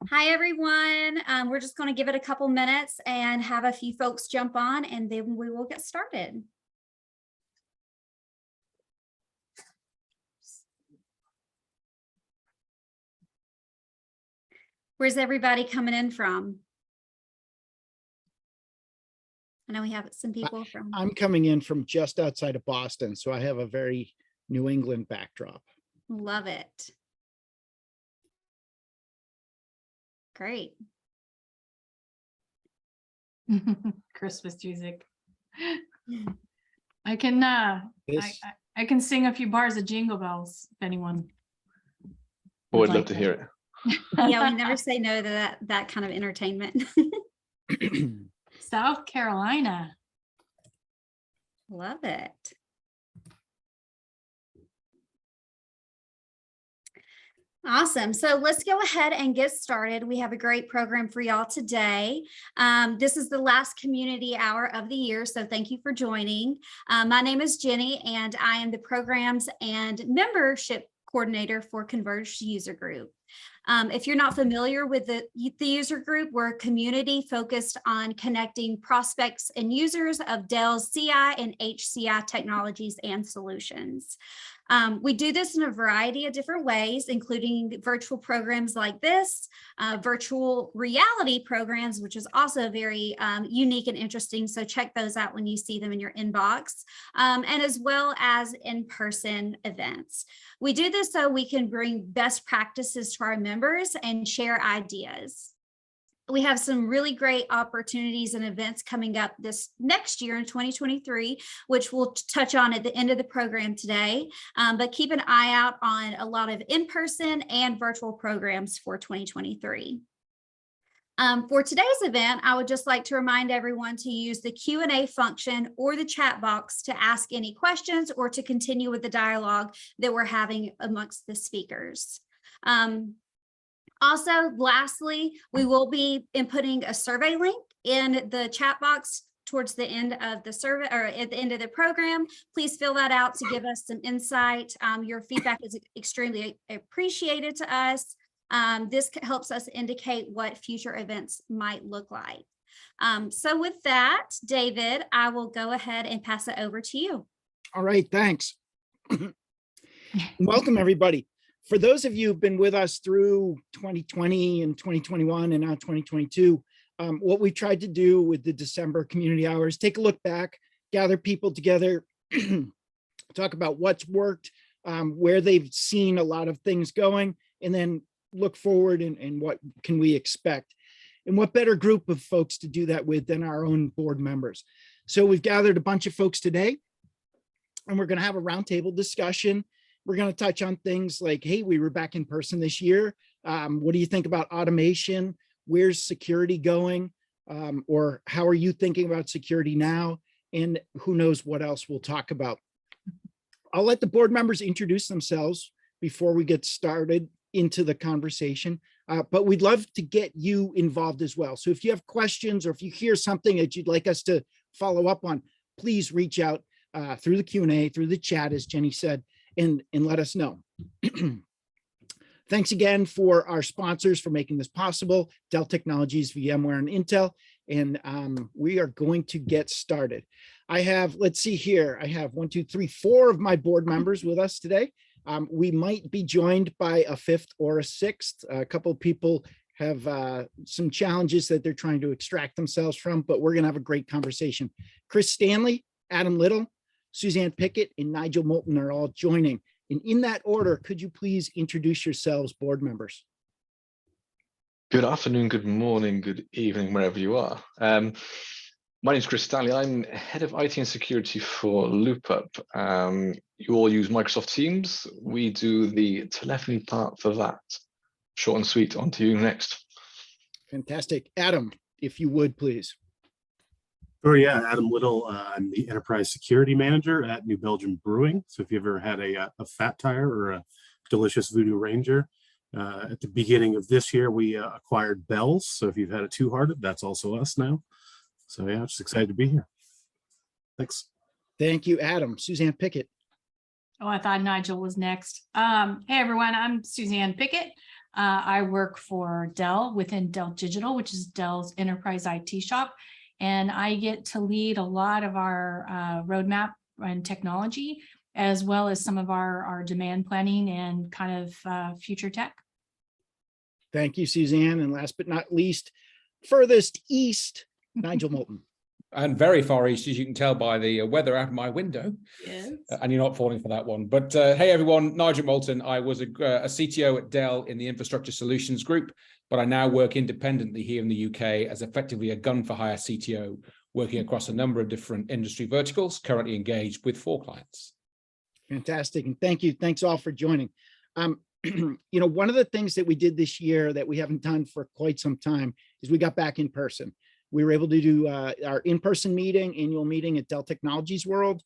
Hi, everyone. We're just going to give it a couple minutes and have a few folks jump on, and then we will get started. Where's everybody coming in from? I know we have some people from. I'm coming in from just outside of Boston, so I have a very New England backdrop. Love it. Great. Christmas music. I can I can sing a few bars of Jingle Bells if anyone. Oh, I'd love to hear it. Yeah, we never say no to that kind of entertainment. South Carolina. Love it. Awesome. So let's go ahead and get started. We have a great program for y'all today. This is the last community hour of the year, so thank you for joining. My name is Jenny, and I am the Programs and Membership Coordinator for Converged User Group. If you're not familiar with the user group, we're a community focused on connecting prospects and users of Dell's CI and HCI technologies and solutions. We do this in a variety of different ways, including virtual programs like this, virtual reality programs, which is also very unique and interesting. So check those out when you see them in your inbox, and as well as in-person events. We do this so we can bring best practices to our members and share ideas. We have some really great opportunities and events coming up this next year in 2023, which we'll touch on at the end of the program today. But keep an eye out on a lot of in-person and virtual programs for 2023. For today's event, I would just like to remind everyone to use the Q&A function or the chat box to ask any questions or to continue with the dialogue that we're having amongst the speakers. Also, lastly, we will be inputting a survey link in the chat box towards the end of the survey or at the end of the program. Please fill that out to give us some insight. Your feedback is extremely appreciated to us. This helps us indicate what future events might look like. So with that, David, I will go ahead and pass it over to you. All right, thanks. Welcome, everybody. For those of you who've been with us through 2020 and 2021 and now 2022, what we tried to do with the December community hours, take a look back, gather people together, talk about what's worked, where they've seen a lot of things going, and then look forward and what can we expect. And what better group of folks to do that with than our own board members. So we've gathered a bunch of folks today, and we're going to have a roundtable discussion. We're going to touch on things like, hey, we were back in person this year. What do you think about automation? Where's security going? Or how are you thinking about security now? And who knows what else we'll talk about. I'll let the board members introduce themselves before we get started into the conversation. But we'd love to get you involved as well. So if you have questions or if you hear something that you'd like us to follow up on, please reach out through the Q&A, through the chat, as Jenny said, and let us know. Thanks again for our sponsors for making this possible, Dell Technologies, VMware, and Intel. And we are going to get started. I have, let's see here, I have 1, 2, 3, 4 of my board members with us today. We might be joined by a 5th or a 6th. A couple of people have some challenges that they're trying to extract themselves from, but we're going to have a great conversation. Chris Stanley, Adam Little, Suzanne Pickett, and Nigel Moulton are all joining. And in that order, could you please introduce yourselves, board members? Good afternoon, good morning, good evening, wherever you are. My name is Chris Stanley. I'm head of IT and security for LoopUp. You all use Microsoft Teams. We do the telephony part for that. Short and sweet, on to you next. Fantastic. Adam, if you would, please. Oh yeah, Adam Little. I'm the enterprise security manager at New Belgium Brewing. So if you ever had a fat tire or a delicious Voodoo Ranger, at the beginning of this year, we acquired Bell's. So if you've had a Two-Hearted, that's also us now. So yeah, just excited to be here. Thanks. Thank you, Adam. Suzanne Pickett. Oh, I thought Nigel was next. Hey everyone, I'm Suzanne Pickett. I work for Dell within Dell Digital, which is Dell's enterprise IT shop. And I get to lead a lot of our roadmap and technology, as well as some of our demand planning and kind of future tech. Thank you, Suzanne. And last but not least, furthest east, Nigel Moulton. And very far east, as you can tell by the weather out of my window. Yes. And you're not falling for that one. But hey, everyone, Nigel Moulton. I was a CTO at Dell in the Infrastructure Solutions Group, but I now work independently here in the UK as effectively a gun-for-hire CTO, working across a number of different industry verticals, currently engaged with 4 clients. Fantastic. And thank you. Thanks all for joining. One of the things that we did this year that we haven't done for quite some time is we got back in person. We were able to do our in-person annual meeting at Dell Technologies World.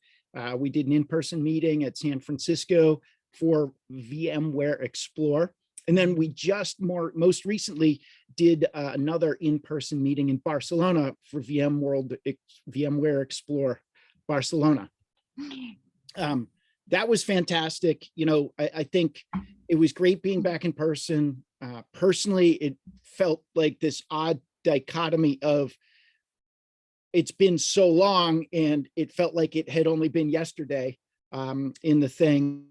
We did an in-person meeting at San Francisco for VMware Explore. And then we just most recently did another in-person meeting in Barcelona for VMware Explore Barcelona. That was fantastic. I think it was great being back in person. Personally, it felt like this odd dichotomy of it's been so long and it felt like it had only been yesterday in the thing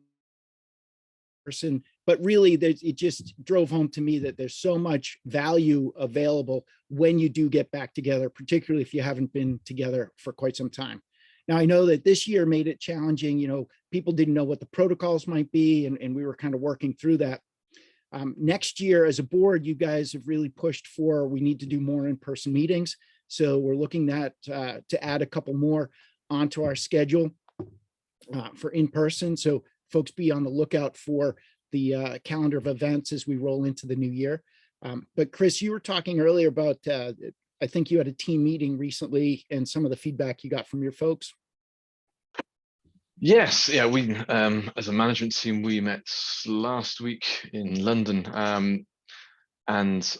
person, but really it just drove home to me that there's so much value available when you do get back together, particularly if you haven't been together for quite some time. Now, I know that this year made it challenging. People didn't know what the protocols might be, and we were kind of working through that. Next year, as a board, you guys have really pushed for, we need to do more in-person meetings. So we're looking at to add a couple more onto our schedule for in-person. So folks be on the lookout for the calendar of events as we roll into the new year. But Chris, you were talking earlier about, I think you had a team meeting recently and some of the feedback you got from your folks. Yes, yeah, we as a management team, we met last week in London, and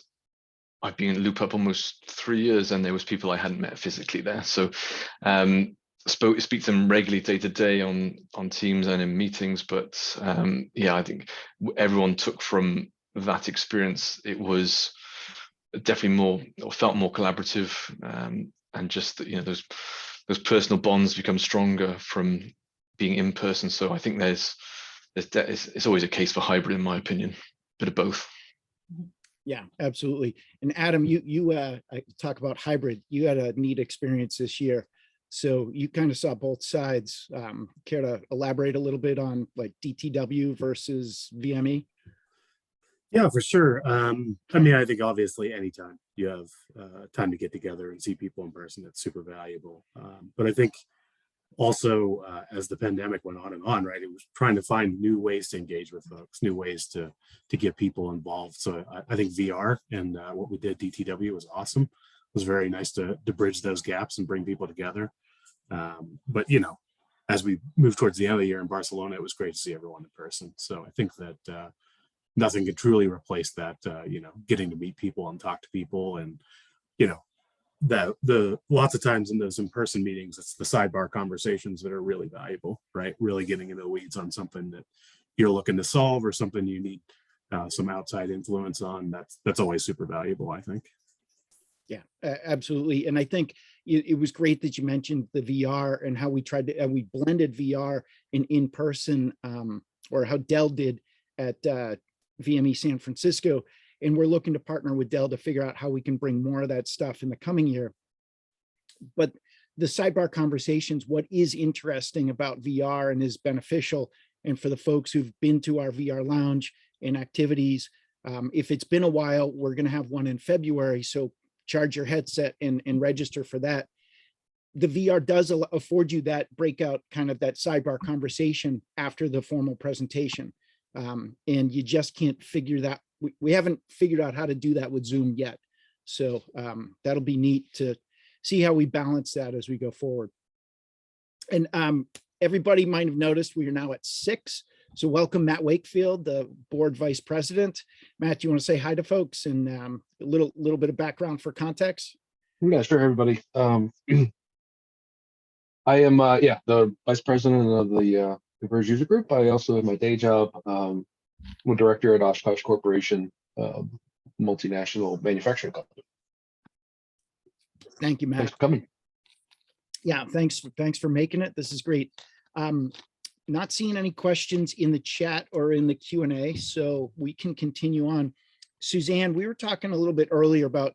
I've been in LoopUp almost 3 years, and there was people I hadn't met physically there. So speak to them regularly day to day on Teams and in meetings. But yeah, I think everyone took from that experience, it was definitely felt more collaborative, and just those personal bonds become stronger from being in person. So I think it's always a case for hybrid, in my opinion, bit of both. Yeah, absolutely. And Adam, you talk about hybrid. You had a neat experience this year, so you kind of saw both sides. Care to elaborate a little bit on like DTW versus VME? Yeah, for sure. I think obviously anytime you have time to get together and see people in person, that's super valuable. But I think also as the pandemic went on and on, right, it was trying to find new ways to engage with folks, new ways to get people involved. So I think VR and what we did DTW was awesome. It was very nice to bridge those gaps and bring people together. But as we move towards the end of the year in Barcelona, it was great to see everyone in person. So I think that nothing could truly replace that, getting to meet people and talk to people. And the lots of times in those in-person meetings, it's the sidebar conversations that are really valuable, right? Really getting into the weeds on something that you're looking to solve or something you need some outside influence on. That's always super valuable, I think. Yeah, absolutely. And I think it was great that you mentioned the VR and how we we blended VR and in-person, or how Dell did at VME San Francisco. And we're looking to partner with Dell to figure out how we can bring more of that stuff in the coming year. But the sidebar conversations, what is interesting about VR and is beneficial, and for the folks who've been to our VR lounge and activities, if it's been a while, we're going to have one in February. So charge your headset and register for that. The VR does afford you that breakout, kind of that sidebar conversation after the formal presentation. And you just can't figure that. We haven't figured out how to do that with Zoom yet. So that'll be neat to see how we balance that as we go forward. And everybody might have noticed we are now at 6. So welcome Matt Wakefield, the board vice president. Matt, you want to say hi to folks and a little bit of background for context? Yeah, sure, everybody. I am the vice president of the Converged user group. I also have my day job. I'm a director at Oshkosh Corporation, multinational manufacturing company. Thank you, Matt. Thanks for coming. Yeah, thanks for making it. This is great. Not seeing any questions in the chat or in the Q&A, so we can continue on. Suzanne, we were talking a little bit earlier about,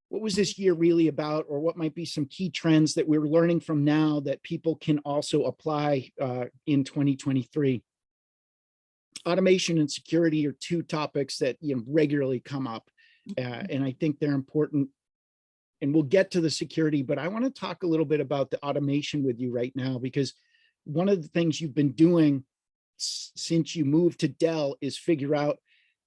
what was this year really about, or what might be some key trends that we're learning from now that people can also apply in 2023. Automation and security are two topics that regularly come up, and I think they're important. And we'll get to the security, but I want to talk a little bit about the automation with you right now, because one of the things you've been doing since you moved to Dell is figure out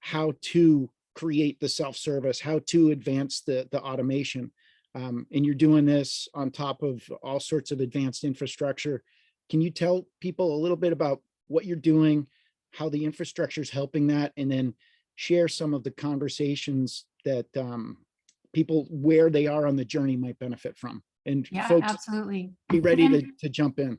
how to create the self-service, how to advance the automation. And you're doing this on top of all sorts of advanced infrastructure. Can you tell people a little bit about what you're doing, how the infrastructure is helping that, and then share some of the conversations that people where they are on the journey might benefit from? And Yeah, folks, absolutely. be ready to jump in.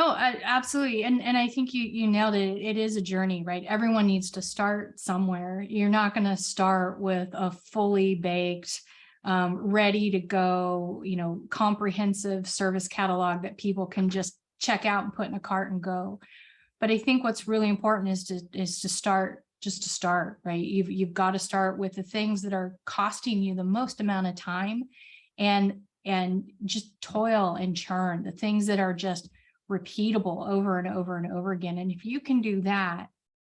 Oh, absolutely. And I think you nailed it. It is a journey, right? Everyone needs to start somewhere. You're not going to start with a fully baked, ready to go, comprehensive service catalog that people can just check out and put in a cart and go. But I think what's really important is to start, right? You've got to start with the things that are costing you the most amount of time and just toil and churn, the things that are just repeatable over and over and over again. And if you can do that,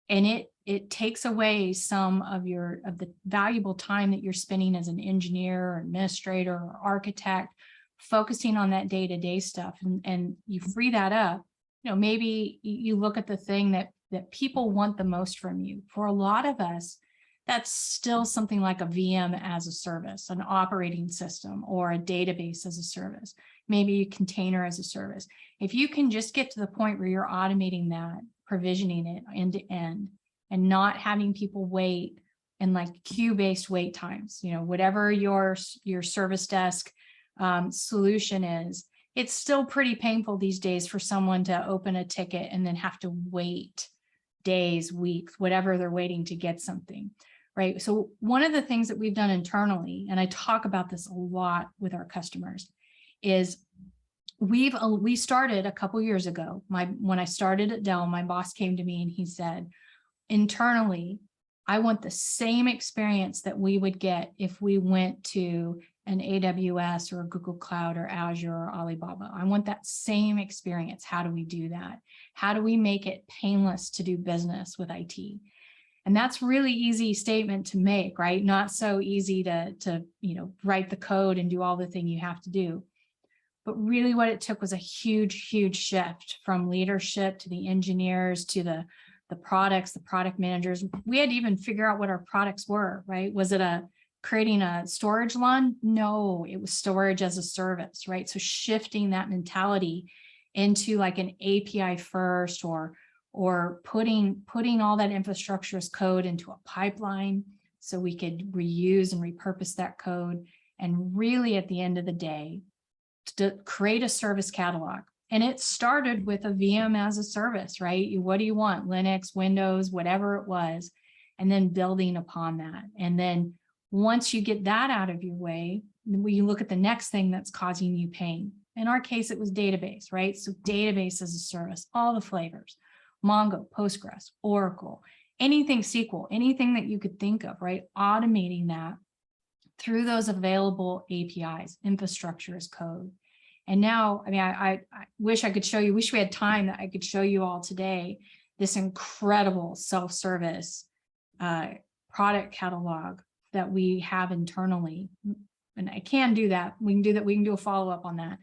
and it takes away some of the valuable time that you're spending as an engineer or administrator or architect, focusing on that day-to-day stuff, and you free that up, maybe you look at the thing that people want the most from you. For a lot of us, that's still something like a VM as a service, an operating system, or a database as a service, maybe a container as a service. If you can just get to the point where you're automating that, provisioning it end to end, and not having people wait in like queue-based wait times, whatever your service desk solution is, it's still pretty painful these days for someone to open a ticket and then have to wait days, weeks, whatever they're waiting to get something, right? So one of the things that we've done internally, and I talk about this a lot with our customers, is we started a couple years ago. When I started at Dell, my boss came to me and he said, internally, I want the same experience that we would get if we went to an AWS or a Google Cloud or Azure or Alibaba. I want that same experience. How do we do that? How do we make it painless to do business with IT? And that's really easy statement to make, right? Not so easy to write the code and do all the thing you have to do. But really what it took was a huge, huge shift from leadership to the engineers to the products, the product managers. We had to even figure out what our products were, right? Was it creating a storage LUN? No, it was storage as a service, right? So shifting that mentality into like an API first, or putting all that infrastructure as code into a pipeline so we could reuse and repurpose that code. And really at the end of the day, to create a service catalog. And it started with a VM as a service, right? What do you want? Linux, Windows, whatever it was, and then building upon that. And then once you get that out of your way, you look at the next thing that's causing you pain. In our case, it was database, right? So database as a service, all the flavors, Mongo, Postgres, Oracle, anything SQL, anything that you could think of, right? Automating that through those available APIs, infrastructure as code. And now, I mean, I wish I could show you, wish we had time that I could show you all today, this incredible self-service product catalog that we have internally. And I can do that. We can do that. We can do a follow-up on that.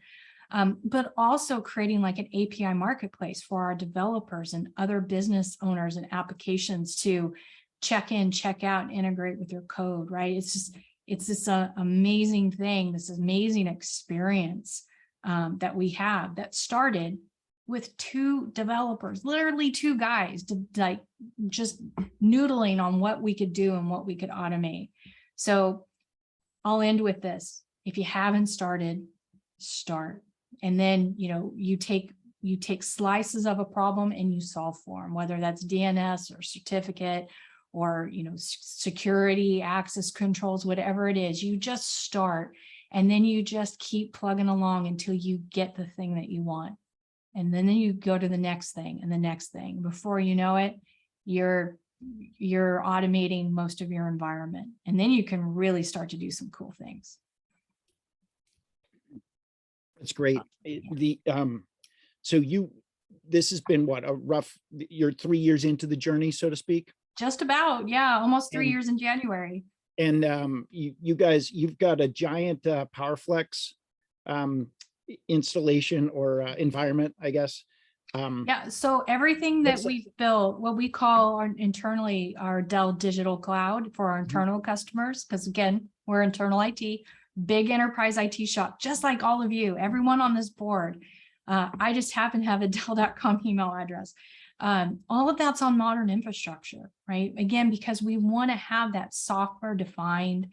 But also creating like an API marketplace for our developers and other business owners and applications to check in, check out, and integrate with your code, right? It's this amazing thing, this amazing experience that we have that started with 2 developers, literally 2 guys, like just noodling on what we could do and what we could automate. So I'll end with this. If you haven't started, start. And then, you take slices of a problem and you solve for them, whether that's DNS or certificate or, security, access controls, whatever it is. You just start, and then you just keep plugging along until you get the thing that you want. And then you go to the next thing and the next thing. Before you know it, you're automating most of your environment. And then you can really start to do some cool things. That's great. So this has been what, you're 3 years into the journey, so to speak? Just about, yeah, almost 3 And- years in January. And you guys, you've got a giant PowerFlex installation or environment, I guess. Yeah, so everything that we've built, what we call internally our Dell Digital Cloud for our internal customers, because again, we're internal IT, big enterprise IT shop, just like all of you, everyone on this board. I just happen to have a Dell.com email address. All of that's on modern infrastructure, right? Again, because we want to have that software defined,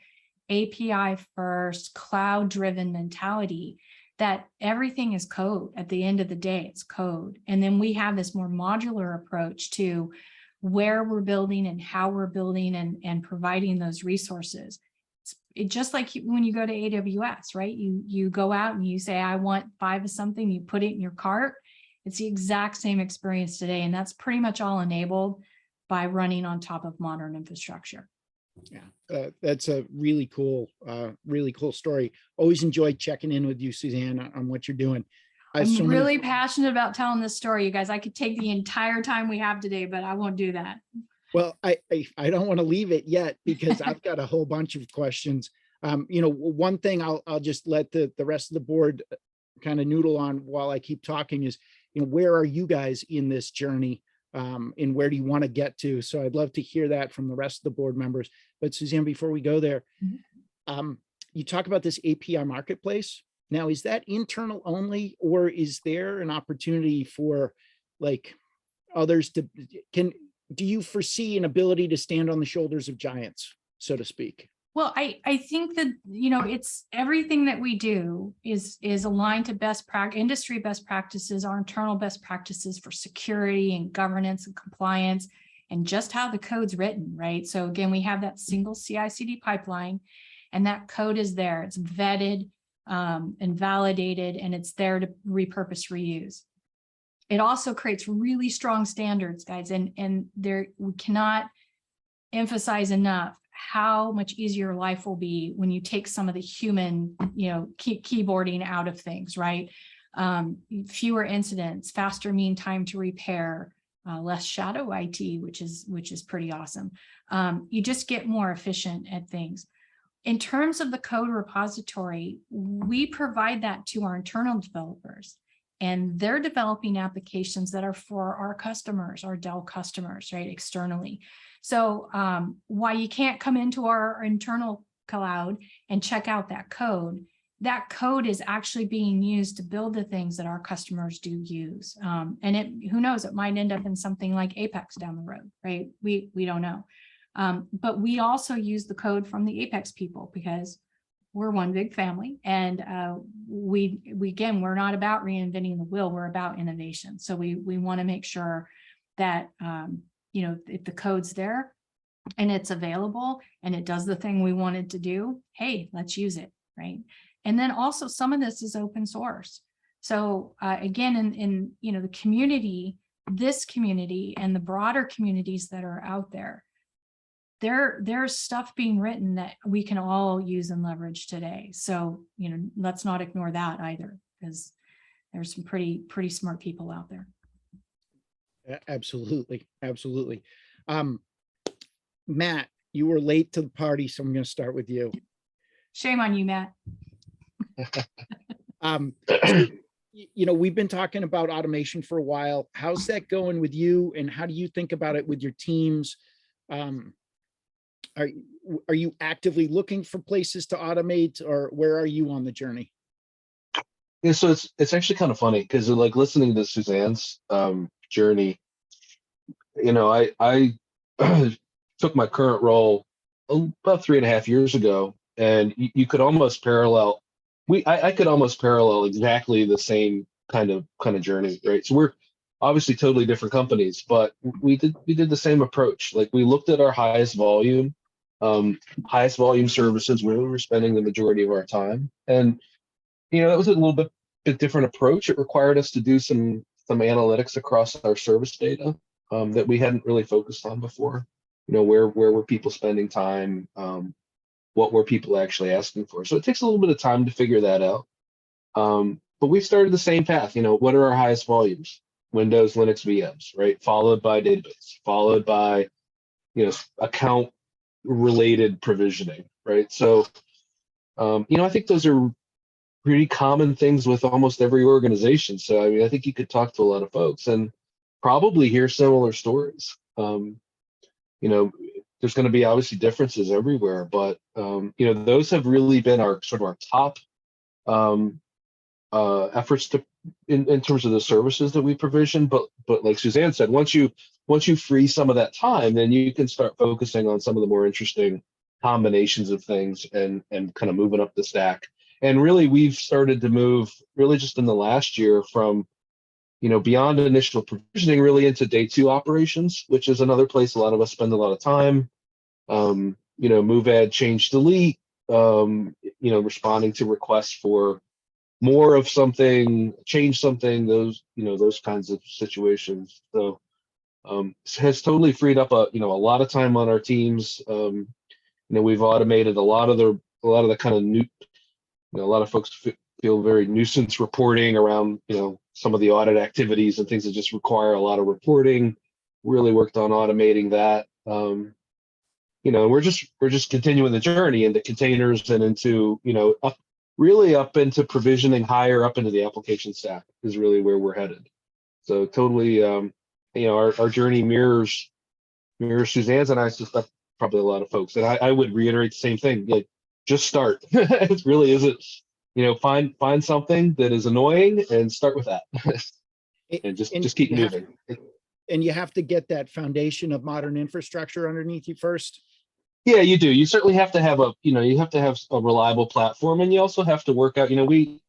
API first, cloud driven mentality, that everything is code. At the end of the day, it's code. And then we have this more modular approach to where we're building and how we're building and providing those resources. It just like when you go to AWS, right? You go out and you say, I want 5 of something, you put it in your cart. It's the exact same experience today. And that's pretty much all enabled by running on top of modern infrastructure. Yeah, that's a really cool story. Always enjoyed checking in with you, Suzanne, on what you're doing. I'm really passionate about telling this story, you guys. I could take the entire time we have today, but I won't do that. Well, I don't want to leave it yet because I've got a whole bunch of questions. One thing I'll just let the rest of the board kind of noodle on while I keep talking is, where are you guys in this journey? And where do you want to get to? So I'd love to hear that from the rest of the board members. But Suzanne, before we go there, you talk about this API marketplace. Now, is that internal only, or is there an opportunity for like others to, do you foresee an ability to stand on the shoulders of giants, so to speak? Well, I think that, it's everything that we do is aligned to industry best practices, our internal best practices for security and governance and compliance, and just how the code's written, right? So again, we have that single CI/CD pipeline, and that code is there. It's vetted and validated, and it's there to repurpose, reuse. It also creates really strong standards, guys, and we cannot emphasize enough how much easier life will be when you take some of the human, keyboarding out of things, right? Fewer incidents, faster mean time to repair, less shadow IT, which is pretty awesome. You just get more efficient at things. In terms of the code repository, we provide that to our internal developers, and they're developing applications that are for our customers, our Dell customers, right, externally. So while you can't come into our internal cloud and check out that code is actually being used to build the things that our customers do use. And who knows, it might end up in something like Apex down the road, right? We don't know. But we also use the code from the Apex people because we're one big family. And again, we're not about reinventing the wheel, we're about innovation. So we want to make sure that if the code's there and it's available and it does the thing we want it to do, hey, let's use it, right? And then also some of this is open source. So again, in the community, this community and the broader communities that are out there's stuff being written that we can all use and leverage today. So, let's not ignore that either, because there's some pretty smart people out there. Absolutely. Matt, you were late to the party, so I'm going to start with you. Shame on you, Matt. We've been talking about automation for a while. How's that going with you, and how do you think about it with your teams? Are you actively looking for places to automate, or where are you on the journey? Yeah, so it's actually kind of funny because like listening to Suzanne's journey, I took my current role about 3.5 years ago, and you could almost parallel. I could almost parallel exactly the same kind of journey, right? So obviously totally different companies, but we did the same approach. Like we looked at our highest volume services where we were spending the majority of our time. And, that was a little bit different approach. It required us to do some analytics across our service data that we hadn't really focused on before. Where were people spending time? What were people actually asking for? So it takes a little bit of time to figure that out. But we started the same path. What are our highest volumes? Windows, Linux, VMs, right? Followed by database, followed by, account related provisioning, right? So, I think those are pretty common things with almost every organization. So, I mean, I think you could talk to a lot of folks and probably hear similar stories. There's going to be obviously differences everywhere, but, those have really been our sort of our top efforts in terms of the services that we provision. But like Suzanne said, once you free some of that time, then you can start focusing on some of the more interesting combinations of things and kind of moving up the stack. And really, we've started to move really just in the last year from, beyond initial provisioning really into day 2 operations, which is another place a lot of us spend a lot of time. Move, add, change, delete, responding to requests for more of something, change something, those kinds of situations. So has totally freed up a lot of time on our teams. We've automated a lot of the kind of new, a lot of folks feel very nuisance reporting around, some of the audit activities and things that just require a lot of reporting. Really worked on automating that. We're just continuing the journey into containers and into, up into provisioning higher up into the application stack is really where we're headed. So totally, our journey mirrors Suzanne's, and I suspect probably a lot of folks. And I would reiterate the same thing. Like, just start. It really isn't, find something that is annoying and start with that. And just keep moving. And you have to get that foundation of modern infrastructure underneath you first. Yeah, you do. You certainly have to have a reliable platform, and you also have to work out. We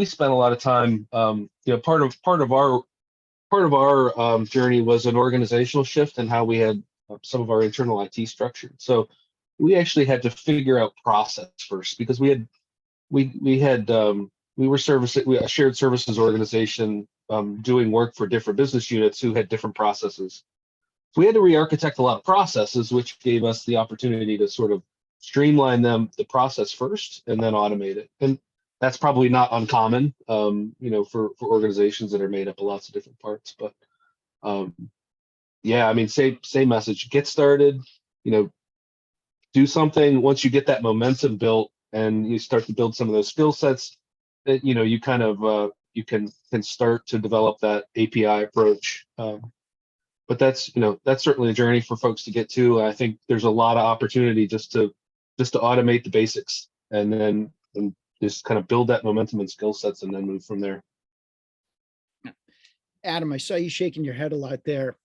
spent a lot of time. Part of our journey was an organizational shift in how we had some of our internal IT structured. So we actually had to figure out process first, because we were a shared services organization doing work for different business units who had different processes. So we had to re-architect a lot of processes, which gave us the opportunity to sort of streamline the process first and then automate it. And that's probably not uncommon, for organizations that are made up of lots of different parts. But yeah, I mean, same message. Get started, do something. Once you get that momentum built and you start to build some of those skill sets, that you kind of you can start to develop that API approach. But that's certainly a journey for folks to get to. I think there's a lot of opportunity just to automate the basics and then just kind of build that momentum and skill sets and then move from there. Adam, I saw you shaking your head a lot there.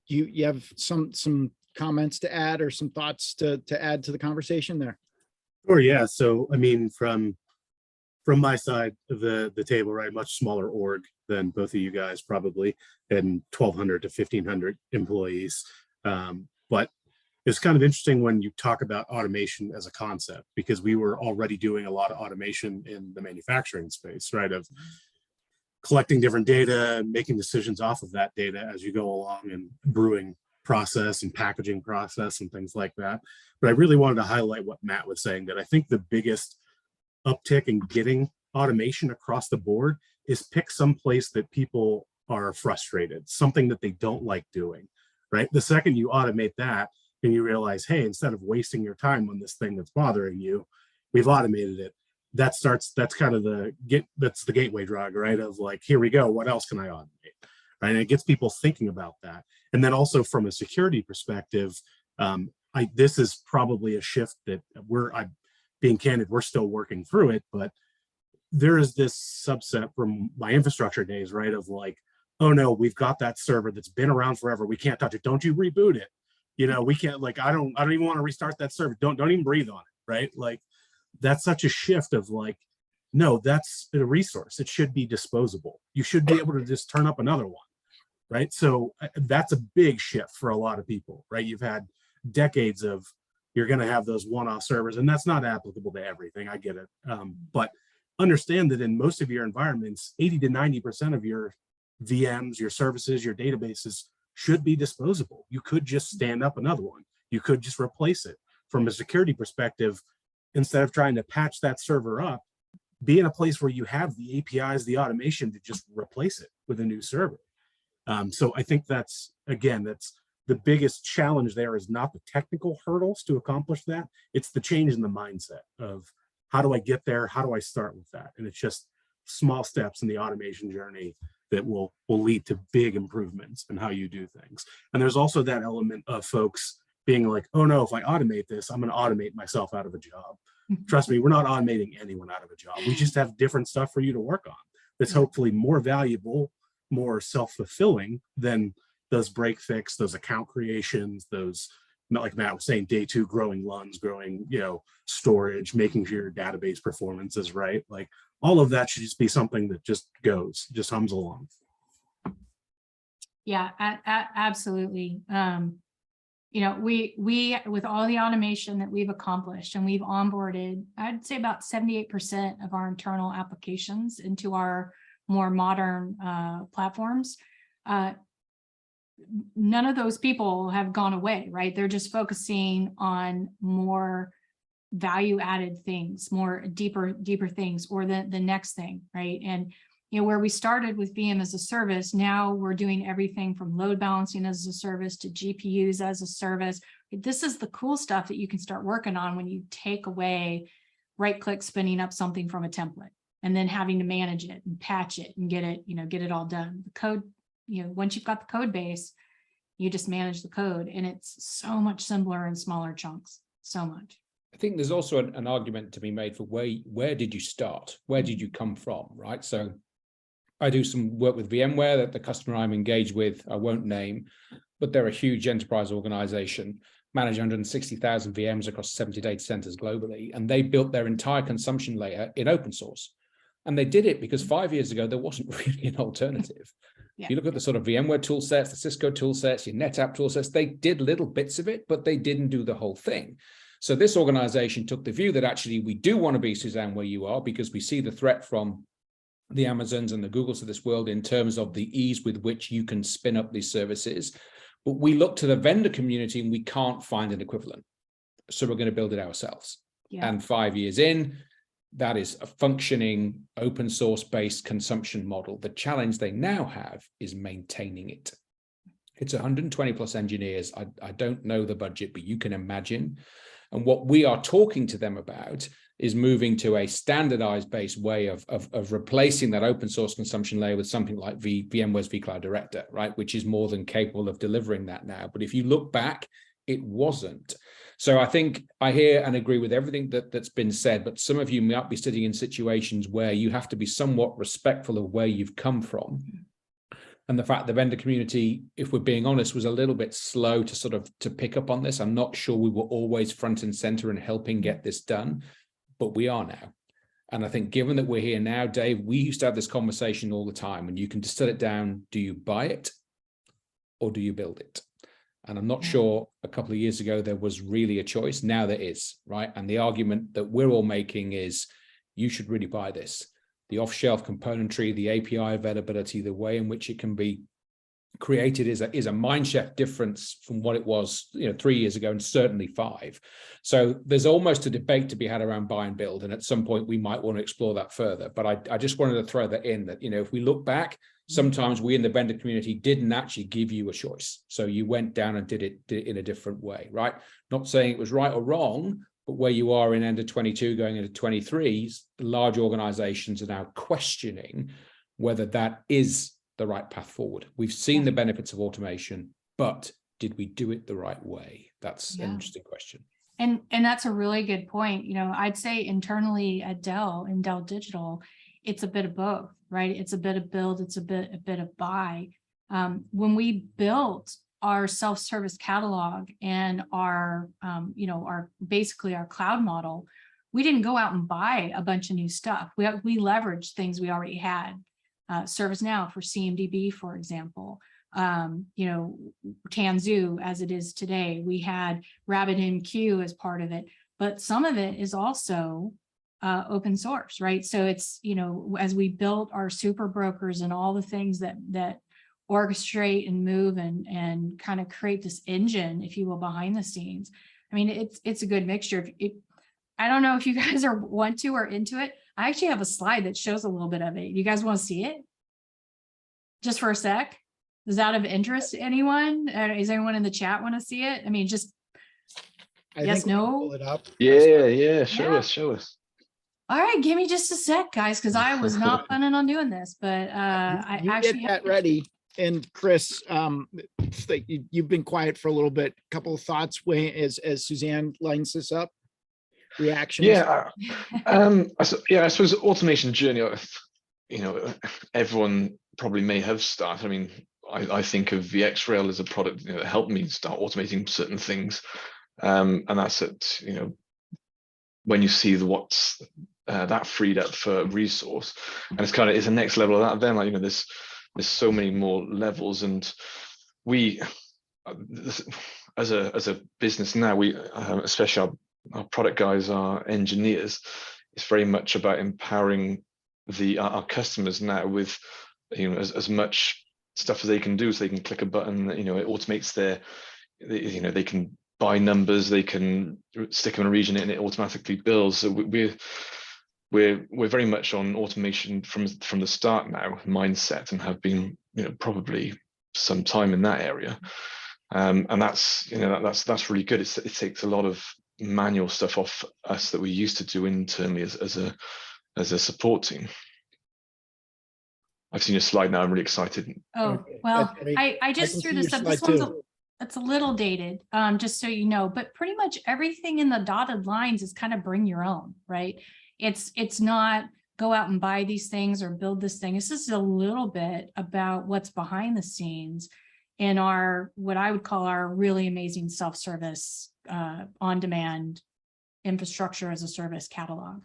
You have some comments to add or some thoughts to add to the conversation there? Sure, yeah. So I mean, from my side of the table, right, much smaller org than both of you guys probably, and 1,200 to 1,500 employees. But it's kind of interesting when you talk about automation as a concept, because we were already doing a lot of automation in the manufacturing space, right, of collecting different data and making decisions off of that data as you go along, and brewing process and packaging process and things like that. But I really wanted to highlight what Matt was saying, that I think the biggest uptick in getting automation across the board is pick some place that people are frustrated, something that they don't like doing, right? The second you automate that and you realize, hey, instead of wasting your time on this thing that's bothering you, we've automated it. That's kind of that's the gateway drug, right? Of like, here we go, what else can I automate? Right? And it gets people thinking about that. And then also from a security perspective, this is probably a shift that I'm being candid, we're still working through it, but there is this subset from my infrastructure days, right? Of like, oh no, we've got that server that's been around forever. We can't touch it. Don't you reboot it. We can't, like, I don't even want to restart that server. Don't even breathe on it, right? Like, that's such a shift of like, no, that's a resource. It should be disposable. You should be able to just turn up another one, right? So that's a big shift for a lot of people, right? You've had decades of, you're going to have those one-off servers, and that's not applicable to everything. I get it. But understand that in most of your environments, 80 to 90% of your VMs, your services, your databases should be disposable. You could just stand up another one. You could just replace it. From a security perspective, instead of trying to patch that server up, be in a place where you have the APIs, the automation to just replace it with a new server. So I think that's the biggest challenge there is not the technical hurdles to accomplish that. It's the change in the mindset of how do I get there? How do I start with that? And it's just small steps in the automation journey that will lead to big improvements in how you do things. And there's also that element of folks being like, oh no, if I automate this, I'm going to automate myself out of a job. Trust me, we're not automating anyone out of a job. We just have different stuff for you to work on that's hopefully more valuable, more self-fulfilling than those break fix, those account creations, those, like Matt was saying, day two, growing LUNs, growing, storage, making sure your database performance is right. Like all of that should just be something that just hums along. Yeah, absolutely. We with all the automation that we've accomplished, and we've onboarded, I'd say about 78% of our internal applications into our more modern platforms. None of those people have gone away, right? They're just focusing on more value added things, more deeper things, or the next thing, right? And where we started with VM as a service, now we're doing everything from load balancing as a service to GPUs as a service. This is the cool stuff that you can start working on when you take away right-click spinning up something from a template and then having to manage it and patch it and get it all done. The code, once you've got the code base, you just manage the code, and it's so much simpler in smaller chunks, so much. I think there's also an argument to be made for where did you start? Where did you come from, right? So I do some work with VMware, that the customer I'm engaged with, I won't name, but they're a huge enterprise organization, manage 160,000 VMs across 70 data centers globally, and they built their entire consumption layer in open source. And they did it because 5 years ago, there wasn't really an alternative. Yeah. You look at the sort of VMware tool sets, the Cisco tool sets, your NetApp tool sets, they did little bits of it, but they didn't do the whole thing. So this organization took the view that actually we do want to be, Suzanne, where you are, because we see the threat from the Amazons and the Googles of this world in terms of the ease with which you can spin up these services. But we look to the vendor community and we can't find an equivalent. So we're going to build it ourselves. Yeah. And 5 years in, that is a functioning open source based consumption model. The challenge they now have is maintaining it. It's 120 plus engineers. I don't know the budget, but you can imagine. And what we are talking to them about is moving to a standardized based way of replacing that open source consumption layer with something like VMware's vCloud Director, right? Which is more than capable of delivering that now. But if you look back, it wasn't. So I think I hear and agree with everything that's been said, but some of you might be sitting in situations where you have to be somewhat respectful of where you've come from. And the fact the vendor community, if we're being honest, was a little bit slow to pick up on this. I'm not sure we were always front and center in helping get this done, but we are now. And I think given that we're here now, Dave, we used to have this conversation all the time, and you can distill it down. Do you buy it or do you build it? And I'm not sure a couple of years ago there was really a choice. Now there is, right? And the argument that we're all making is you should really buy this. The off-shelf componentry, the API availability, the way in which it can be created is a mind-shift difference from what it was 3 years ago, and certainly 5. So there's almost a debate to be had around buy and build. And at some point we might want to explore that further. But I just wanted to throw that in that, if we look back, sometimes we in the vendor community didn't actually give you a choice. So you went down and did it in a different way, right? Not saying it was right or wrong, but where you are in end of 22 going into 23, large organizations are now questioning whether that is the right path forward. We've seen the benefits of automation, but did we do it the right way? That's an interesting question. And that's a really good point. I'd say internally at Dell, in Dell Digital, it's a bit of both, right? It's a bit of build, it's a bit of buy. When we built our self-service catalog and our basically our cloud model, we didn't go out and buy a bunch of new stuff. We leveraged things we already had. ServiceNow for CMDB, for example. you know, Tanzu as it is today. We had RabbitMQ as part of it, but some of it is also open source, right? So it's, you know, as we built our super brokers and all the things that orchestrate and move and kind of create this engine, if you will, behind the scenes. I mean, it's a good mixture. I don't know if you guys want to or into it. I actually have a slide that shows a little bit of it. You guys want to see it? Just for a sec? Is that of interest to anyone? Is anyone in the chat want to see it? I mean, just yes, no? Pull it up. Yeah, show us. All right, give me just a sec, guys, because I was not planning on doing this, but I You actually get that ready. And Chris, you've been quiet for a little bit. Couple of thoughts as Suzanne lines this up. Reactions. Yeah, I suppose automation journey. You know, everyone probably may have started. I mean, I think of VxRail as a product, you know, that helped me start automating certain things, and that's it. You know, when you see what's that freed up for resource, and it's a next level of that. Then, like, you know, there's so many more levels, and we, as a business now, we especially our product guys, our engineers, it's very much about empowering our customers now with, you know, as much stuff as they can do, so they can click a button, you know, it automates you know, they can buy numbers, they can stick them in a region and it automatically bills. So we're very much on automation from the start now mindset, and have been, you know, probably some time in that area, and that's, you know, that's really good. It takes a lot of manual stuff off us that we used to do internally as a support team. I've seen your slide now. I'm really excited. Oh, Okay, well, that's great. I just can threw see this your up. This slide one's too. it's a little dated, just so you know, but pretty much everything in the dotted lines is kind of bring your own, right? It's not go out and buy these things or build this thing. This is a little bit about what's behind the scenes in our, what I would call our really amazing self-service on-demand infrastructure as a service catalog.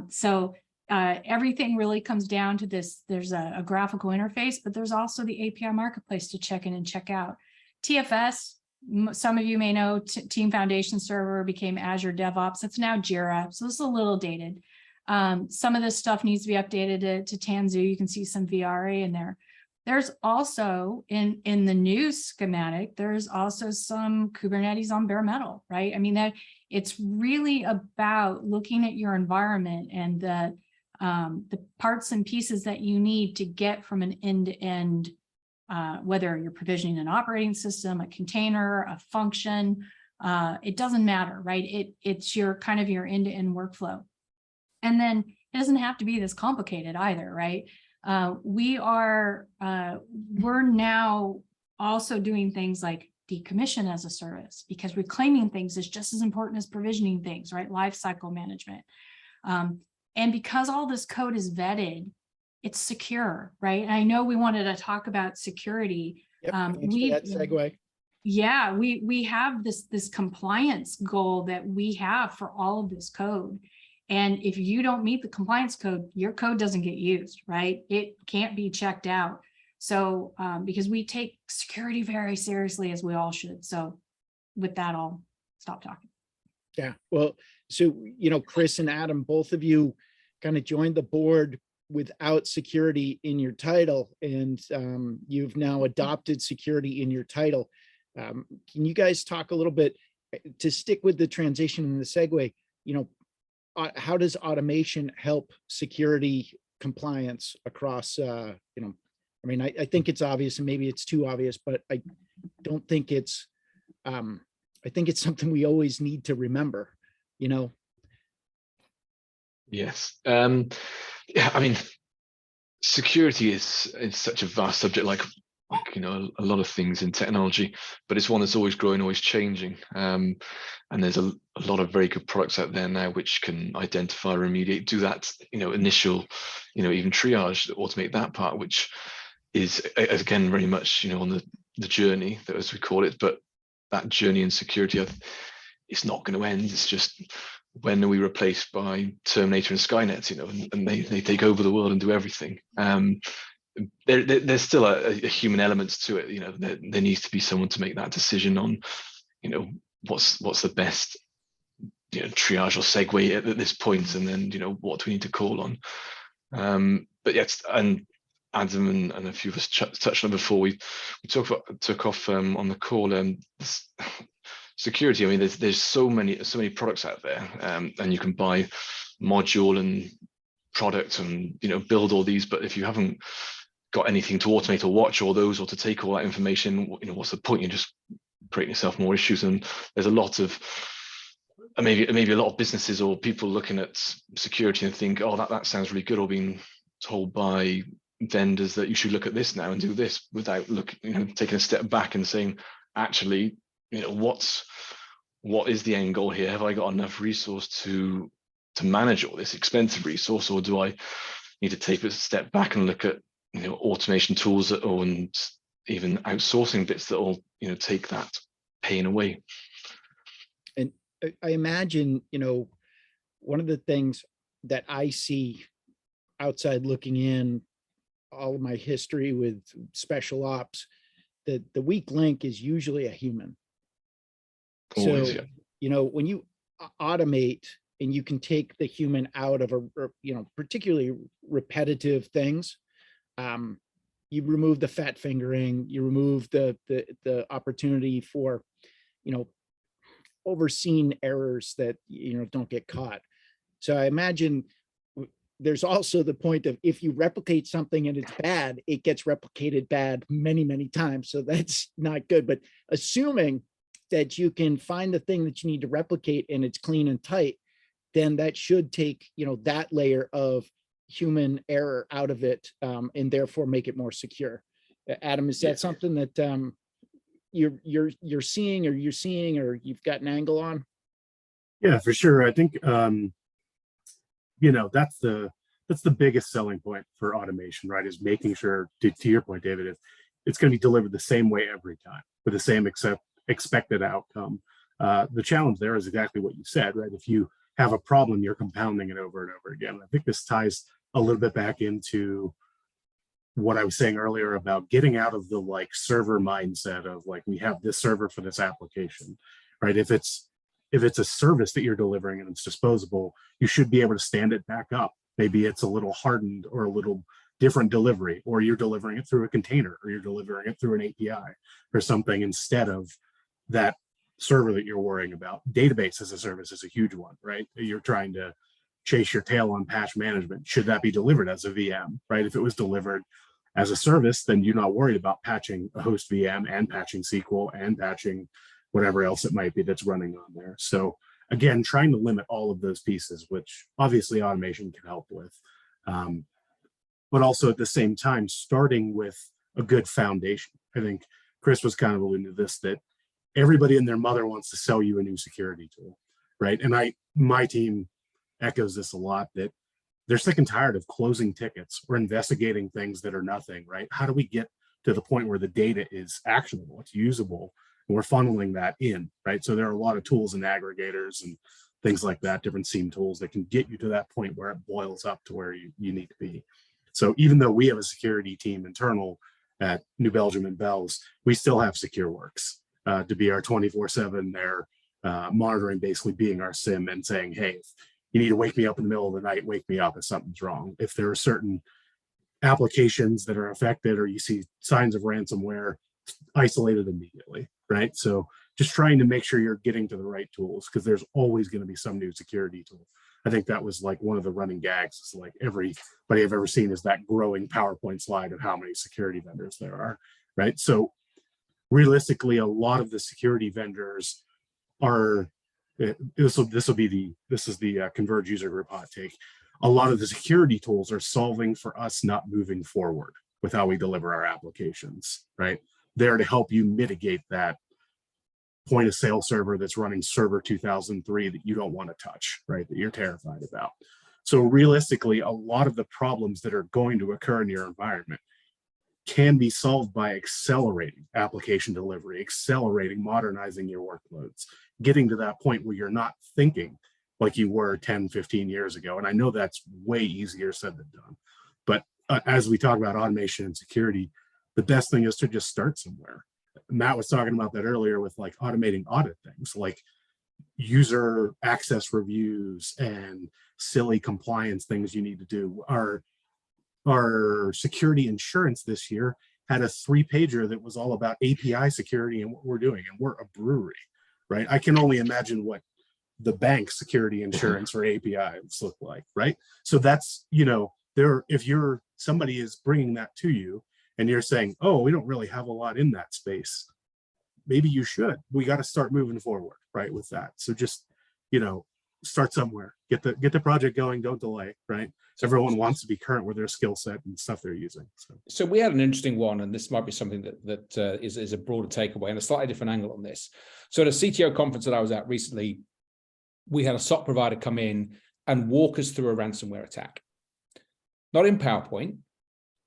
So everything really comes down to this. There's a graphical interface, but there's also the API marketplace to check in and check out. TFS, some of you may know, Team Foundation Server became Azure DevOps. It's now Jira, so this is a little dated. Some of this stuff needs to be updated to Tanzu. You can see some VRA in there. There's also in the new schematic, there's also some Kubernetes on bare metal, right? I mean, that it's really about looking at your environment and the parts and pieces that you need to get from an end-to-end, whether you're provisioning an operating system, a container, a function, it doesn't matter, right? It's your kind of your end-to-end workflow. And then it doesn't have to be this complicated either, right? We're now also doing things like decommission as a service, because reclaiming things is just as important as provisioning things, right? Lifecycle management. And because all this code is vetted, it's secure, right? And I know we wanted to talk about security. Yep, thanks for that segue. Yeah, we have this compliance goal that we have for all of this code. And if you don't meet the compliance code, your code doesn't get used, right? It can't be checked out. So because we take security very seriously, as we all should. So with that, I'll stop talking. Yeah, well, so, you know, Chris and Adam, both of you kind of joined the board without security in your title, and you've now adopted security in your title. Can you guys talk a little bit, to stick with the transition and the segue, you know, how does automation help security compliance across, you know, I mean, I think it's obvious, and maybe it's too obvious, but I don't think it's, I think it's something we always need to remember, you know? Yes. Yeah, I mean, security is such a vast subject, like, you know, a lot of things in technology, but it's one that's always growing, always changing. And there's a lot of very good products out there now which can identify, remediate, do that, you know, initial, you know, even triage, automate that part, which is, again, very much, you know, on the journey, that, as we call it. But that journey in security, it's not going to end. It's just, when are we replaced by Terminator and Skynet, you know, and they take over the world and do everything. there's still a human element to it. You know, there needs to be someone to make that decision on, you know, what's the best, you know, triage or segue at this point, and then, you know, what do we need to call on. But yes, and Adam and a few of us touched on before we took off on the call. Security. I mean, there's so many products out there, and you can buy module and product and, you know, build all these. But if you haven't got anything to automate or watch all those, or to take all that information, you know, what's the point? You're just creating yourself more issues. And there's a lot of maybe a lot of businesses or people looking at security and think, oh, that sounds really good, or being told by vendors that you should look at this now and do this, without taking a step back and saying, actually, you know, what is the end goal here? Have I got enough resource to manage all this expensive resource, or do I need to take a step back and look at, you know, automation tools and even outsourcing bits that will, you know, take that pain away? And I imagine, you know, one of the things that I see outside looking in, all of my history with special ops, that the weak link is usually a human. Always, So, yeah. you know, when you automate and you can take the human out of you know, particularly repetitive things, you remove the fat fingering, you remove the opportunity for, you know, overseen errors that, you know, don't get caught. So I imagine there's also the point of, if you replicate something and it's bad, it gets replicated bad many, many times. So that's not good. But assuming that you can find the thing that you need to replicate and it's clean and tight, then that should take, you know, that layer of human error out of it, and therefore make it more secure. Adam, is that something that you're seeing, or you've got an angle on? Yeah, for sure. I think you know, that's the biggest selling point for automation, right? Is making sure, to your point, David, it's going to be delivered the same way every time with the same expected outcome. The challenge there is exactly what you said, right? If you have a problem, you're compounding it over and over again. I think this ties a little bit back into what I was saying earlier about getting out of the like server mindset of like, we have this server for this application, right? If it's a service that you're delivering and it's disposable, you should be able to stand it back up. Maybe it's a little hardened or a little different delivery, or you're delivering it through a container, or you're delivering it through an API or something, instead of that server that you're worrying about. Database as a service is a huge one, right? You're trying to chase your tail on patch management. Should that be delivered as a VM, right? If it was delivered as a service, then you're not worried about patching a host VM and patching SQL and patching whatever else it might be that's running on there. So again, trying to limit all of those pieces, which obviously automation can help with. But also at the same time, starting with a good foundation. I think Chris was kind of alluding to this, that everybody and their mother wants to sell you a new security tool, right? And my team echoes this a lot, that they're sick and tired of closing tickets or investigating things that are nothing, right? How do we get to the point where the data is actionable, it's usable, and we're funneling that in, right? So there are a lot of tools and aggregators and things like that, different SIEM tools that can get you to that point where it boils up to where you need to be. So even though we have a security team internal at New Belgium and Bells, we still have SecureWorks to be our 24/7 there, monitoring, basically being our SIM and saying, hey, if you need to wake me up in the middle of the night, wake me up if something's wrong. If there are certain applications that are affected, or you see signs of ransomware, isolate it immediately, right? So just trying to make sure you're getting to the right tools, because there's always going to be some new security tool. I think that was like one of the running gags, is like everybody I've ever seen is that growing PowerPoint slide of how many security vendors there are, right? So realistically, a lot of the security vendors are, this is the Converge user group hot take. A lot of the security tools are solving for us not moving forward with how we deliver our applications, right? There to help you mitigate that point of sale server that's running server 2003 that you don't want to touch, right? That you're terrified about. So realistically, a lot of the problems that are going to occur in your environment can be solved by accelerating application delivery, accelerating, modernizing your workloads, getting to that point where you're not thinking like you were 10, 15 years ago. And I know that's way easier said than done, but as we talk about automation and security, the best thing is to just start somewhere. Matt was talking about that earlier with like automating audit things, like user access reviews and silly compliance things you need to do. Our security insurance this year had a 3-pager that was all about API security and what we're doing. And we're a brewery, right? I can only imagine what the bank security insurance for APIs look like, right? So that's, you know, if somebody is bringing that to you and you're saying, oh, we don't really have a lot in that space, maybe you should. We got to start moving forward, right, with that. So just, you know, start somewhere, get the project going, don't delay, right? Everyone wants to be current with their skill set and stuff they're using. So we had an interesting one, and this might be something that is a broader takeaway and a slightly different angle on this. So at a CTO conference that I was at recently, we had a SOC provider come in and walk us through a ransomware attack. Not in PowerPoint,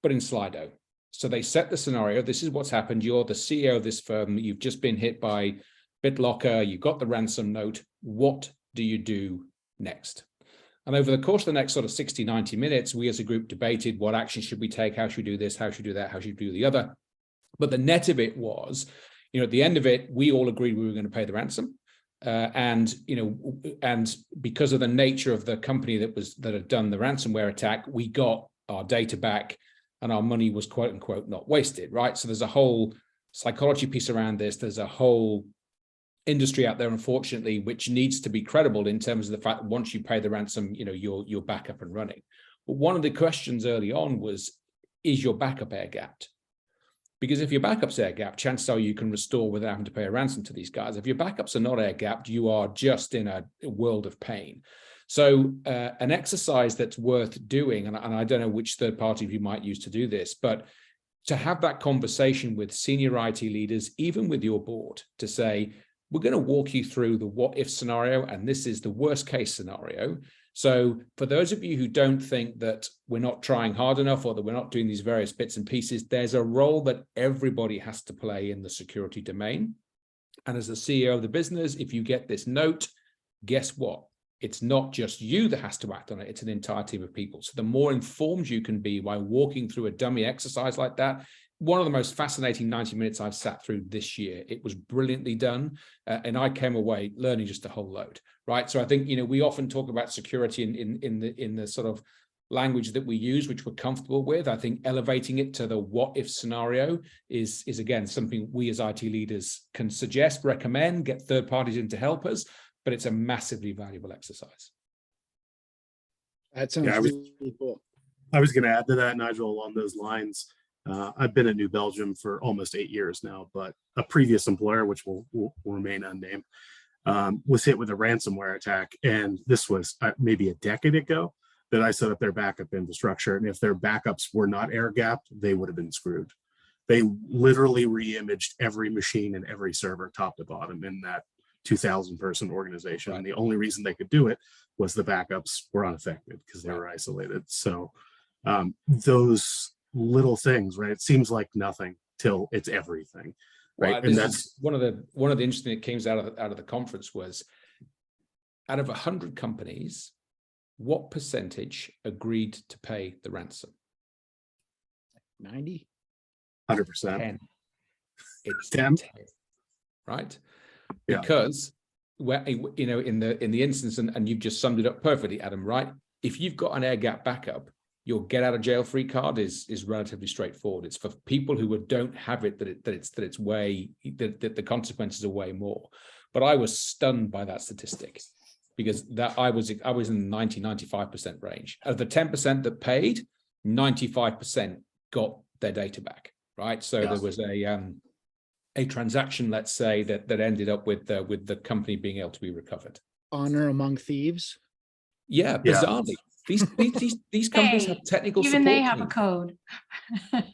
but in Slido. So they set the scenario. This is what's happened. You're the CEO of this firm. You've just been hit by BitLocker. You got the ransom note. What do you do next? And over the course of the next sort of 60, 90 minutes, we as a group debated what action should we take? How should we do this? How should we do that? How should we do the other? But the net of it was, you know, at the end of it, we all agreed we were going to pay the ransom. And because of the nature of the company that had done the ransomware attack, we got our data back and our money was quote unquote not wasted, right? So there's a whole psychology piece around this. There's a whole industry out there, unfortunately, which needs to be credible in terms of the fact that once you pay the ransom, you know, you're back up and running. But one of the questions early on was, is your backup air-gapped? Because if your backup's air-gapped, chances are you can restore without having to pay a ransom to these guys. If your backups are not air-gapped, you are just in a world of pain. So an exercise that's worth doing, and I don't know which third party you might use to do this, but to have that conversation with senior IT leaders, even with your board, to say, we're going to walk you through the what if scenario, and this is the worst case scenario. So for those of you who don't think that we're not trying hard enough or that we're not doing these various bits and pieces, there's a role that everybody has to play in the security domain. And as the CEO of the business, if you get this note, guess what? It's not just you that has to act on it. It's an entire team of people. So the more informed you can be by walking through a dummy exercise like that, one of the most fascinating 90 minutes I've sat through this year. It was brilliantly done. And I came away learning just a whole load, right? So I think, you know, we often talk about security in the sort of language that we use, which we're comfortable with. I think elevating it to the what if scenario is again, something we as IT leaders can suggest, recommend, get third parties in to help us, but it's a massively valuable exercise. That sounds really cool. I was going to add to that, Nigel, along those lines. I've been at New Belgium for almost 8 years now, but a previous employer, which will remain unnamed, was hit with a ransomware attack. And this was maybe a decade ago that I set up their backup infrastructure. And if their backups were not air-gapped, they would have been screwed. They literally re-imaged every machine and every server top to bottom in that 2,000 person organization. Right. And the only reason they could do it was the backups were unaffected because they were isolated. So those little things, right? It seems like nothing till it's everything, right? Well, and that's one of the interesting that came out of the conference was, out of 100 companies, what percentage agreed to pay the ransom? 90? 100%. 10. It's 10, 10, right? Yeah. Because you know, in the instance, and you've just summed it up perfectly, Adam, right? If you've got an air gap backup, your get out of jail free card is relatively straightforward. It's for people who don't have it that the consequences are way more. But I was stunned by that statistic, because that I was in the 90-95% range. Out of the 10% that paid, 95% got their data back, right? So yes. There was a transaction, let's say, that ended up with the company being able to be recovered. Honor among thieves. Yeah, bizarrely. These companies have technical support. Even they have teams. A code.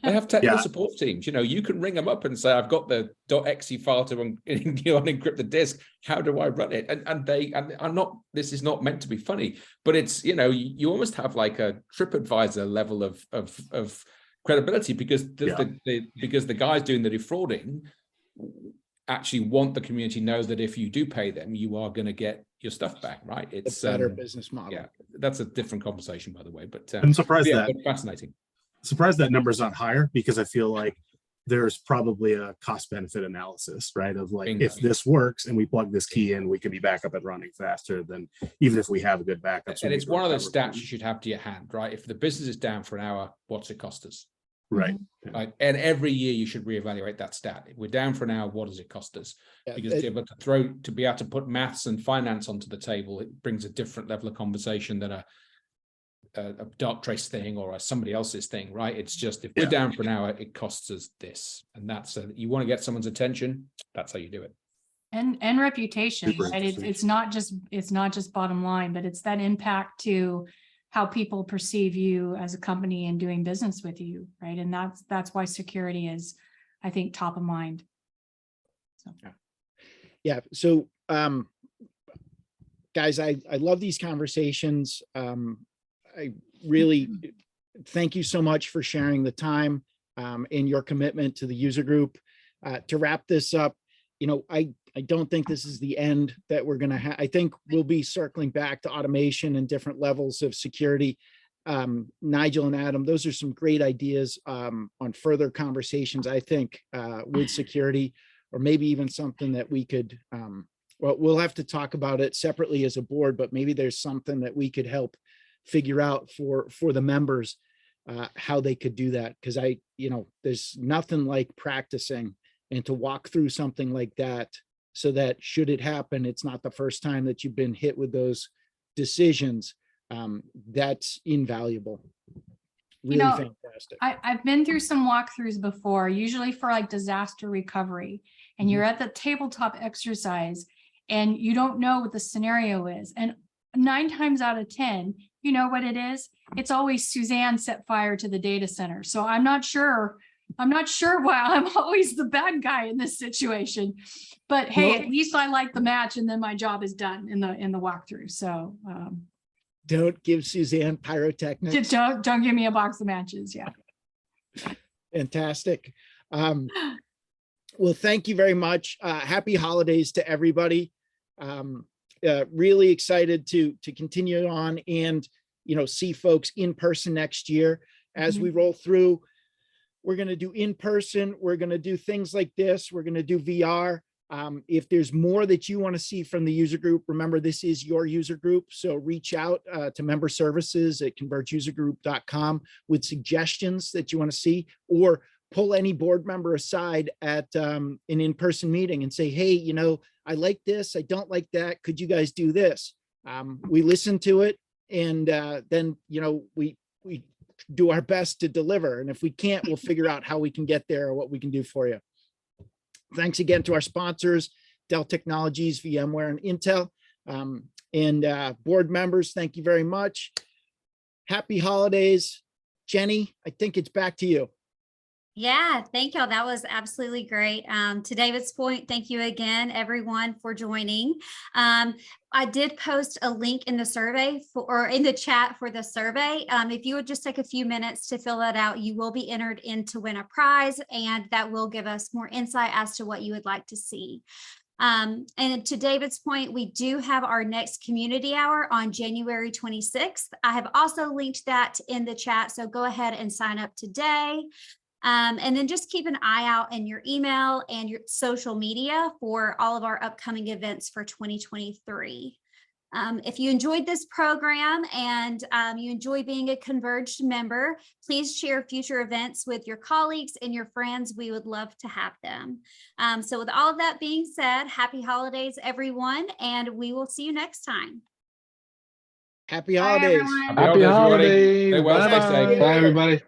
They have technical support teams. You know, you can ring them up and say, I've got the .exe file to unencrypt the disk. How do I run it? And I'm not, this is not meant to be funny, but it's, you know, you almost have like a TripAdvisor level of credibility, because because the guys doing the defrauding actually want the community to know that if you do pay them, you are going to get your stuff back, right? It's a better business model. Yeah, that's a different conversation, by the way. But I'm surprised but fascinating. surprised that number's not higher, because I feel like there's probably a cost benefit analysis, right? Of like, Bingo. if this works and we plug this key in, we can be back up and running faster than even if we have a good backup. So And it's we one of those recover stats from- you should have to your hand, right? If the business is down for an hour, what's it cost us? Right. Right. And every year you should reevaluate that stat. If we're down for an hour, what does it cost us? Yeah, Because to be able to put maths and finance onto the table, it brings a different level of conversation than a dark trace thing or somebody else's thing, right? It's just, if we're Yeah. down for an hour, it costs us this. And that's you want to get someone's attention, that's how you do it. And reputation, Super right? interesting. It's not just bottom line, but it's that impact to how people perceive you as a company and doing business with you, right? And that's why security is, I think, top of mind. So. Yeah. So, guys, I love these conversations. I really thank you so much for sharing the time and your commitment to the user group. To wrap this up, I don't think this is the end that we're going to have. I think we'll be circling back to automation and different levels of security. Nigel and Adam, those are some great ideas on further conversations, I think, with security, or maybe even something that we could, well, we'll have to talk about it separately as a board, but maybe there's something that we could help figure out for the members, how they could do that. Because there's nothing like practicing and to walk through something like that, so that should it happen, it's not the first time that you've been hit with those decisions. That's invaluable. Really fantastic. I've been through some walkthroughs before, usually for like disaster recovery, and you're at the tabletop exercise and you don't know what the scenario is. And 9 times out of 10, you know what it is? It's always Suzanne set fire to the data center. So I'm not sure why I'm always the bad guy in this situation, but hey, at least I like the match, and then my job is done in the walkthrough. So don't give Suzanne pyrotechnics. don't give me a box of matches. Yeah. Fantastic. Well, thank you very much. Happy holidays to everybody. Really excited to continue on and see folks in person next year. As we roll through, we're going to do in person. We're going to do things like this. We're going to do VR. If there's more that you want to see from the user group, remember, this is your user group. So reach out to member services at convergeusergroup.com with suggestions that you want to see, or pull any board member aside at an in-person meeting and say, hey, I like this, I don't like that. Could you guys do this? We listen to it, and then, we do our best to deliver. And if we can't, we'll figure out how we can get there or what we can do for you. Thanks again to our sponsors, Dell Technologies, VMware, and Intel. And board members, thank you very much. Happy holidays. Jenny, I think it's back to you. Yeah, thank y'all. That was absolutely great. To David's point, thank you again, everyone, for joining. I did post a link in the survey or in the chat for the survey. If you would just take a few minutes to fill that out, you will be entered in to win a prize, and that will give us more insight as to what you would like to see. And to David's point, we do have our next community hour on January 26th. I have also linked that in the chat, so go ahead and sign up today. And then just keep an eye out in your email and your social media for all of our upcoming events for 2023. If you enjoyed this program and you enjoy being a Converged member, please share future events with your colleagues and your friends. We would love to have them. So with all of that being said, happy holidays, everyone, and we will see you next time. Happy holidays. Happy holidays, everybody. Stay well, stay Bye, safe. everybody.